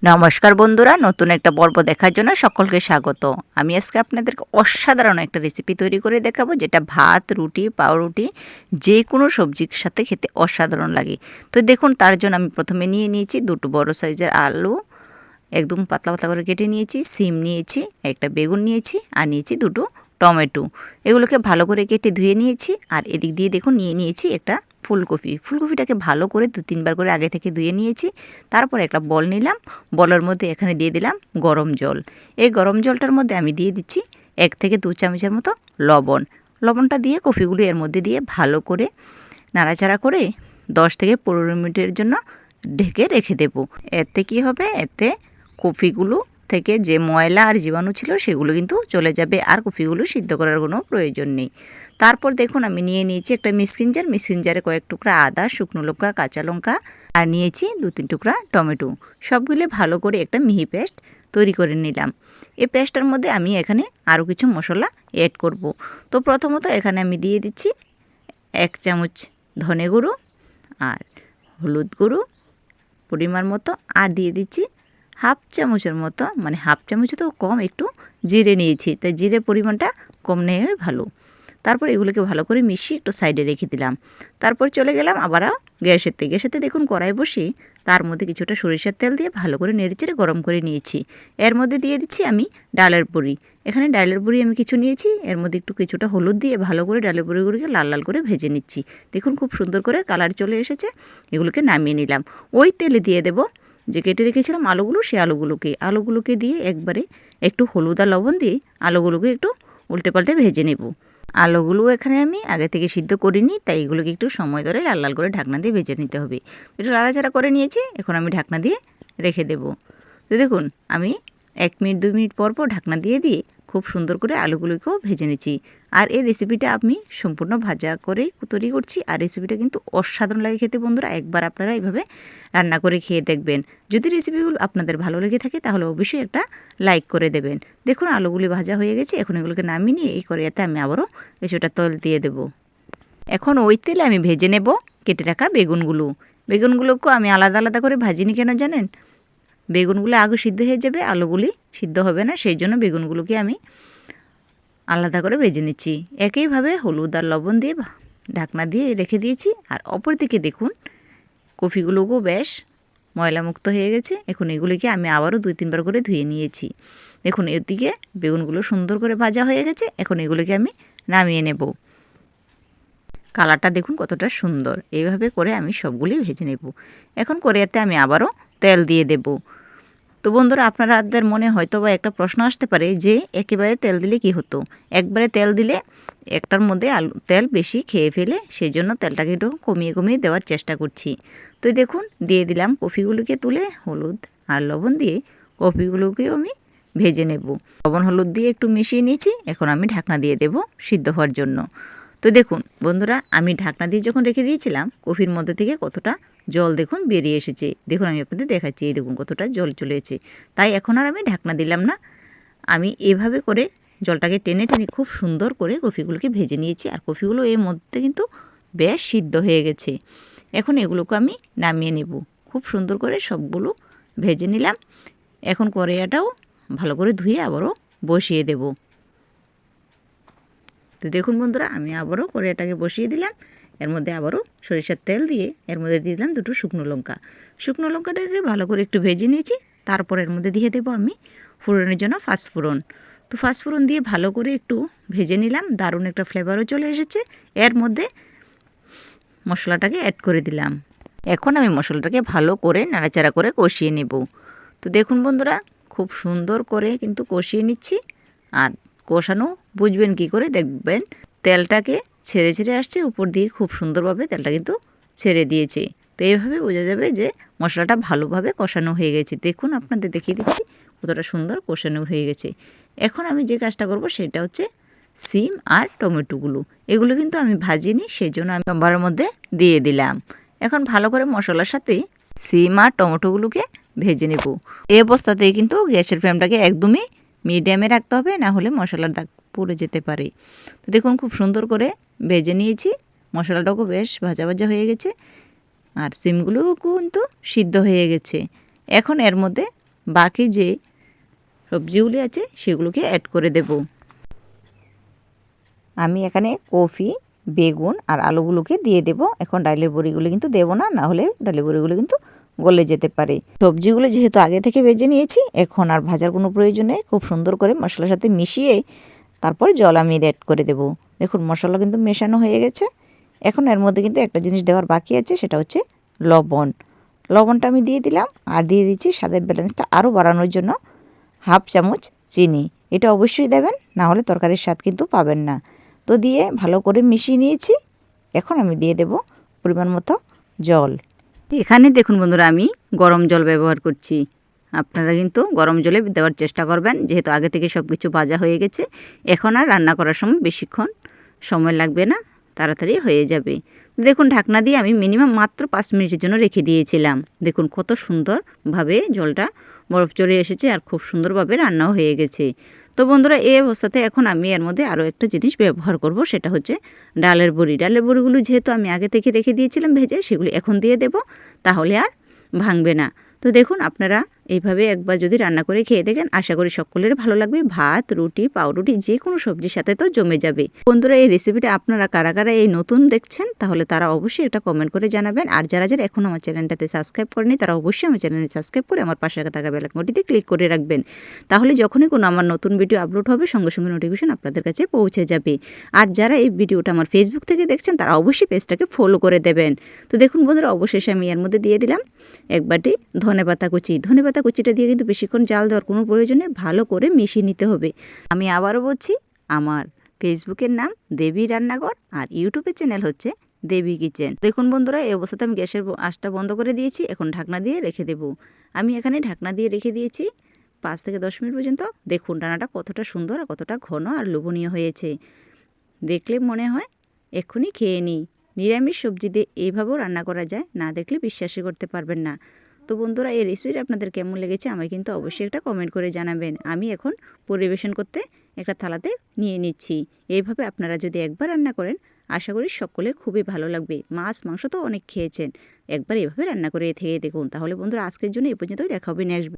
নমস্কার বন্ধুরা, নতুন একটা পর্ব দেখার জন্য সকলকে স্বাগত। আমি আজকে আপনাদেরকে অসাধারণ একটা রেসিপি তৈরি করে দেখাবো, যেটা ভাত, রুটি, পাউরুটি যে কোনো সবজির সাথে খেতে অসাধারণ লাগে। তো দেখুন, তার জন্য আমি প্রথমে নিয়ে নিয়েছি দুটো বড় সাইজের আলু, একদম পাতলা পাতলা করে কেটে নিয়েছি, সিম নিয়েছি, একটা বেগুন নিয়েছি, আর নিয়েছি দুটো টমেটো। এগুলোকে ভালো করে কেটে ধুয়ে নিয়েছি। আর এদিক দিয়ে দেখুন নিয়ে নিয়েছি একটা ফুলকপিটাকে ভালো করে 2-3 বার করে আগে থেকে ধুয়ে নিয়েছি। তারপর একটা বল নিলাম, বলের মধ্যে এখানে দিয়ে দিলাম গরম জল। এই গরম জলটার মধ্যে আমি দিয়ে দিচ্ছি 1 থেকে 2 চামচের মতো লবণটা দিয়ে কফিগুলো এর মধ্যে দিয়ে ভালো করে নাড়াচাড়া করে 10 থেকে 15 মিনিটের জন্য ঢেকে রেখে দেব। এতে কি হবে, এতে কফিগুলো থেকে যে ময়লা আর জীবাণু ছিল সেগুলো কিন্তু চলে যাবে, আর কফিগুলো সিদ্ধ করার কোনো প্রয়োজন নেই। তারপর দেখুন আমি নিয়ে নিয়েছি একটা মিক্সিং জারে কয়েক টুকরা আদা, শুকনো লঙ্কা, কাঁচা লঙ্কা, আর নিয়েছি 2-3 টুকরা টমেটো। সবগুলো ভালো করে একটা মিহি পেস্ট তৈরি করে নিলাম। এই পেস্টটার মধ্যে আমি এখানে আরও কিছু মশলা অ্যাড করব। তো প্রথমত এখানে আমি দিয়ে দিচ্ছি 1 চামচ ধনে গুঁড়ো আর হলুদ গুঁড়ো পরিমাণ মতো, আর দিয়ে দিচ্ছি হাফ চামচের মতো, মানে হাফ চামচ তো কম, একটু জিরে নিয়েছি, তাই জিরের পরিমাণটা কম নেওয়াই ভালো। তারপর এগুলোকে ভালো করে মিশিয়ে একটু সাইডে রেখে দিলাম। তারপর চলে গেলাম আবারও গ্যাসেতে দেখুন কড়াই বসিয়ে তার মধ্যে কিছুটা সরিষার তেল দিয়ে ভালো করে নেড়েচেড়ে গরম করে নিয়েছি। এর মধ্যে দিয়ে দিচ্ছি আমি ডালের বড়ি। এখানে ডালের বড়ি আমি কিছু নিয়েছি, এর মধ্যে একটু কিছুটা হলুদ দিয়ে ভালো করে ডালের বড়িগুলিকে লাল লাল করে ভেজে নিচ্ছি। দেখুন খুব সুন্দর করে কালার চলে এসেছে। এগুলোকে নামিয়ে নিলাম। ওই তেলে দিয়ে দেব যে কেটে রেখেছিলাম আলুগুলো, সেই আলুগুলোকে দিয়ে একবারে একটু হলুদ আর লবণ দিয়ে আলুগুলোকে একটু উল্টে পাল্টে ভেজে নেব। আলুগুলো এখানে আমি আগে থেকে সিদ্ধ করিনি, তাই এগুলোকে একটু সময় ধরে লাল লাল করে ঢাকনা দিয়ে ভেজে নিতে হবে। একটু নাড়াচাড়া করে নিয়েছি, এখন আমি ঢাকনা দিয়ে রেখে দেব। তো দেখুন আমি 1 মিনিট 2 মিনিট পর পর ঢাকনা দিয়ে খুব সুন্দর করে আলুগুলোকেও ভেজে নিচ্ছি। আর এই রেসিপিটা আমি সম্পূর্ণ ভাজা করেই তৈরি করছি, আর রেসিপিটা কিন্তু অসাধারণ লাগে খেতে। বন্ধুরা, একবার আপনারা এইভাবে রান্না করে খেয়ে দেখবেন। যদি রেসিপিগুলো আপনাদের ভালো লেগে থাকে তাহলে অবশ্যই একটা লাইক করে দেবেন। দেখুন আলুগুলি ভাজা হয়ে গেছে, এখন এগুলোকে নামিয়ে নিয়ে এই কড়াইতে আমি আবারও কিছুটা তেল দিয়ে দেব। এখন ওই তেলে আমি ভেজে নেব কেটে রাখা বেগুনগুলোকেও আমি আলাদা আলাদা করে ভাজিনি, কেন জানেন? বেগুনগুলো আগে সিদ্ধ হয়ে যাবে, আলুগুলি সিদ্ধ হবে না, সেই জন্য বেগুনগুলোকে আমি আলাদা করে ভেজে নিচ্ছি। একইভাবে হলুদ আর লবণ দিয়ে ঢাকনা দিয়ে রেখে দিয়েছি। আর অপর দিকে দেখুন কফিগুলোকেও বেশ ময়লামুক্ত হয়ে গেছে। এখন এগুলিকে আমি আবারও 2-3 বার করে ধুয়ে নিয়েছি। দেখুন এদিকে বেগুনগুলো সুন্দর করে ভাজা হয়ে গেছে, এখন এগুলিকে আমি নামিয়ে নেব। কালারটা দেখুন কতটা সুন্দর। এইভাবে করে আমি সবগুলি ভেজে নেব। এখন কড়াইতে আমি আবারও তেল দিয়ে দেব। তো বন্ধুরা, আপনাদের মনে হয়তো বা একটা প্রশ্ন আসতে পারে যে একেবারে তেল দিলে কি হতো? একবারে তেল দিলে একটার মধ্যে তেল বেশি খেয়ে ফেলে, সেই জন্য তেলটাকে একটু কমিয়ে কমিয়ে দেওয়ার চেষ্টা করছি। তো দেখুন দিয়ে দিলাম কফিগুলোকে তুলে, হলুদ আর লবণ দিয়ে কফিগুলোকেও আমি ভেজে নেব। লবণ হলুদ দিয়ে একটু মিশিয়ে নিয়েছি, এখন আমি ঢাকনা দিয়ে দেব সিদ্ধ হওয়ার জন্য। তো দেখুন বন্ধুরা, আমি ঢাকনা দিয়ে যখন রেখে দিয়েছিলাম, কফির মধ্যে থেকে কতটা জল দেখুন বেরিয়ে এসেছে। দেখুন আমি আপনাদের দেখাচ্ছি, এই দেখুন কতটা জল চলে এসেছে। তাই এখন আর আমি ঢাকনা দিলাম না, আমি এভাবে করে জলটাকে টেনে টেনে খুব সুন্দর করে কফিগুলোকে ভেজে নিয়েছি। আর কফিগুলো এর মধ্যে কিন্তু বেশ সিদ্ধ হয়ে গেছে। এখন এগুলোকে আমি নামিয়ে নেব। খুব সুন্দর করে সবগুলো ভেজে নিলাম। এখন কড়াইটাও ভালো করে ধুয়ে আবারও বসিয়ে দেব। তো দেখুন বন্ধুরা, আমি আবারও কড়াইটাকে বসিয়ে দিলাম। এর মধ্যে আবারও সরিষার তেল দিয়ে এর মধ্যে দিয়ে দিলাম দুটো শুকনো লঙ্কাটাকে ভালো করে একটু ভেজে নিয়েছি। তারপর এর মধ্যে দিয়ে দেবো আমি ফোড়নের জন্য পাঁচফোড়ন। তো পাঁচফোড়ন দিয়ে ভালো করে একটু ভেজে নিলাম, দারুণ একটা ফ্লেভারও চলে এসেছে। এর মধ্যে মশলাটাকে অ্যাড করে দিলাম। এখন আমি মশলাটাকে ভালো করে নাড়াচাড়া করে কষিয়ে নেব। তো দেখুন বন্ধুরা, খুব সুন্দর করে কিন্তু কষিয়ে নিচ্ছি। আর কষানো বুঝবেন কি করে, দেখবেন তেলটাকে ছেড়ে ছেড়ে আসছে উপর দিয়ে, খুব সুন্দরভাবে তেলটা কিন্তু ছেড়ে দিয়েছে। তো এইভাবে বোঝা যাবে যে মশলাটা ভালোভাবে কষানো হয়ে গেছে। দেখুন আপনাদের দেখিয়ে দিচ্ছি কতটা সুন্দর কষানো হয়ে গেছে। এখন আমি যে কাজটা করব সেটা হচ্ছে সিম আর টমেটোগুলো, এগুলো কিন্তু আমি ভাজিনি, সেই জন্য আমি সম্বারের মধ্যে দিয়ে দিলাম। এখন ভালো করে মশলার সাথে সিম আর টমেটোগুলোকে ভেজে নেব। এই অবস্থাতেই কিন্তু গ্যাসের ফ্লেমটাকে একদমই মিডিয়ামে রাখতে হবে, না হলে মশলার দাগ পড়ে যেতে পারে। তো দেখুন খুব সুন্দর করে ভেজে নিয়েছি, মশলাটাও বেশ ভাজা ভাজা হয়ে গেছে, আর সিমগুলোও কিন্তু সিদ্ধ হয়ে গেছে। এখন এর মধ্যে বাকি যে সবজিগুলি আছে সেগুলোকে অ্যাড করে দেব। আমি এখানে কফি, বেগুন আর আলুগুলোকে দিয়ে দেব। এখন ডালের বড়িগুলো কিন্তু দেবো না, না হলে ডালের বড়িগুলো কিন্তু গলে যেতে পারে। সবজিগুলো যেহেতু আগে থেকে ভেজে নিয়েছি, এখন আর ভাজার কোনো প্রয়োজন নেই। খুব সুন্দর করে মশলার সাথে মিশিয়ে তারপর জল আমি অ্যাড করে দেব। দেখুন মশলা কিন্তু মেশানো হয়ে গেছে। এখন এর মধ্যে কিন্তু একটা জিনিস দেওয়ার বাকি আছে, সেটা হচ্ছে লবণ। লবণটা আমি দিয়ে দিলাম আর দিয়ে দিচ্ছি স্বাদের ব্যালেন্সটা আরও বাড়ানোর জন্য হাফ চামচ চিনি। এটা অবশ্যই দেবেন, না হলে তরকারির স্বাদ কিন্তু পাবেন না। তো দিয়ে ভালো করে মিশিয়ে নিয়েছি। এখন আমি দিয়ে দেব পরিমাণ মতো জল। এখানে দেখুন বন্ধুরা, আমি গরম জল ব্যবহার করছি। আপনারা কিন্তু গরম জলে দেওয়ার চেষ্টা করবেন, যেহেতু আগে থেকে সব কিছু ভাজা হয়ে গেছে। এখন আর রান্না করার সময় বেশিক্ষণ সময় লাগবে না, তাড়াতাড়ি হয়ে যাবে। দেখুন ঢাকনা দিয়ে আমি মিনিমাম মাত্র 5 মিনিটের জন্য রেখে দিয়েছিলাম। দেখুন কত সুন্দরভাবে জলটা বরফ চলে এসেছে আর খুব সুন্দরভাবে রান্নাও হয়ে গেছে। তো বন্ধুরা, এই অবস্থাতে এখন আমি এর মধ্যে আরও একটা জিনিস ব্যবহার করব, সেটা হচ্ছে ডালের বড়ি। ডালের বড়িগুলো যেহেতু আমি আগে থেকে রেখে দিয়েছিলাম ভেজে, সেগুলি এখন দিয়ে দেব, তাহলে আর ভাঙবে না। তো দেখুন আপনারা এইভাবে একবার যদি রান্না করে খেয়ে দেখেন, আশা করি সকলের ভালো লাগবে। ভাত, রুটি, পাউরুটি যে কোনো সবজির সাথে তো জমে যাবে। বন্ধুরা, এই রেসিপিটা আপনারা কারা কারা এই নতুন দেখছেন, তাহলে তারা অবশ্যই এটা কমেন্ট করে জানাবেন। আর যারা যারা এখন আমার চ্যানেলটাতে সাবস্ক্রাইব করেনি, তারা অবশ্যই আমার চ্যানেলে সাবস্ক্রাইব করে আমার পাশে থাকা বেল আইকনটিতে ক্লিক করে রাখবেন। তাহলে যখনই কোনো আমার নতুন ভিডিও আপলোড হবে, সঙ্গে সঙ্গে নোটিফিকেশন আপনাদের কাছে পৌঁছে যাবে। আর যারা এই ভিডিওটা আমার ফেসবুক থেকে দেখছেন, তারা অবশ্যই পেজটাকে ফলো করে দেবেন। তো দেখুন বন্ধুরা, অবশেষে আমি এর মধ্যে দিয়ে দিলাম এক বাটি ধনেপাতা কুচি। ধনেপাতা কুচিটা দিয়ে কিন্তু বেশিক্ষণ জাল দেওয়ার কোনো প্রয়োজন নেই, ভালো করে মিশিয়ে নিতে হবে। আমি আবারও বলছি, আমার ফেসবুকের নাম দেবী রান্নাঘর আর ইউটিউবের চ্যানেল হচ্ছে দেবী কিচেন। দেখুন বন্ধুরা, এই অবস্থাতে আমি গ্যাসের আঁচটা বন্ধ করে দিয়েছি। এখন ঢাকনা দিয়ে রেখে দেব। আমি এখানে ঢাকনা দিয়ে রেখে দিয়েছি 5 থেকে 10 মিনিট পর্যন্ত। দেখুন রান্নাটা কতটা সুন্দর আর কতটা ঘন আর লোভনীয় হয়েছে। দেখলে মনে হয় এক্ষুনি খেয়ে নিই। নিরামিষ সবজি দিয়ে এইভাবেও রান্না করা যায়, না দেখলে বিশ্বাসই করতে পারবেন না। তো বন্ধুরা, এই রেসিপিটা আপনাদের কেমন লেগেছে আমায় কিন্তু অবশ্যই একটা কমেন্ট করে জানাবেন। আমি এখন পরিবেশন করতে একটা থালাতে নিয়ে নিচ্ছি। এইভাবে আপনারা যদি একবার রান্না করেন, আশা করি সকলে খুবই ভালো লাগবে। মাছ, মাংস তো অনেক খেয়েছেন, একবার এভাবে রান্না করে খেয়ে দেখুন। তাহলে বন্ধুরা, আজকের জন্য এই পর্যন্তই। দেখা হবে নেক্সট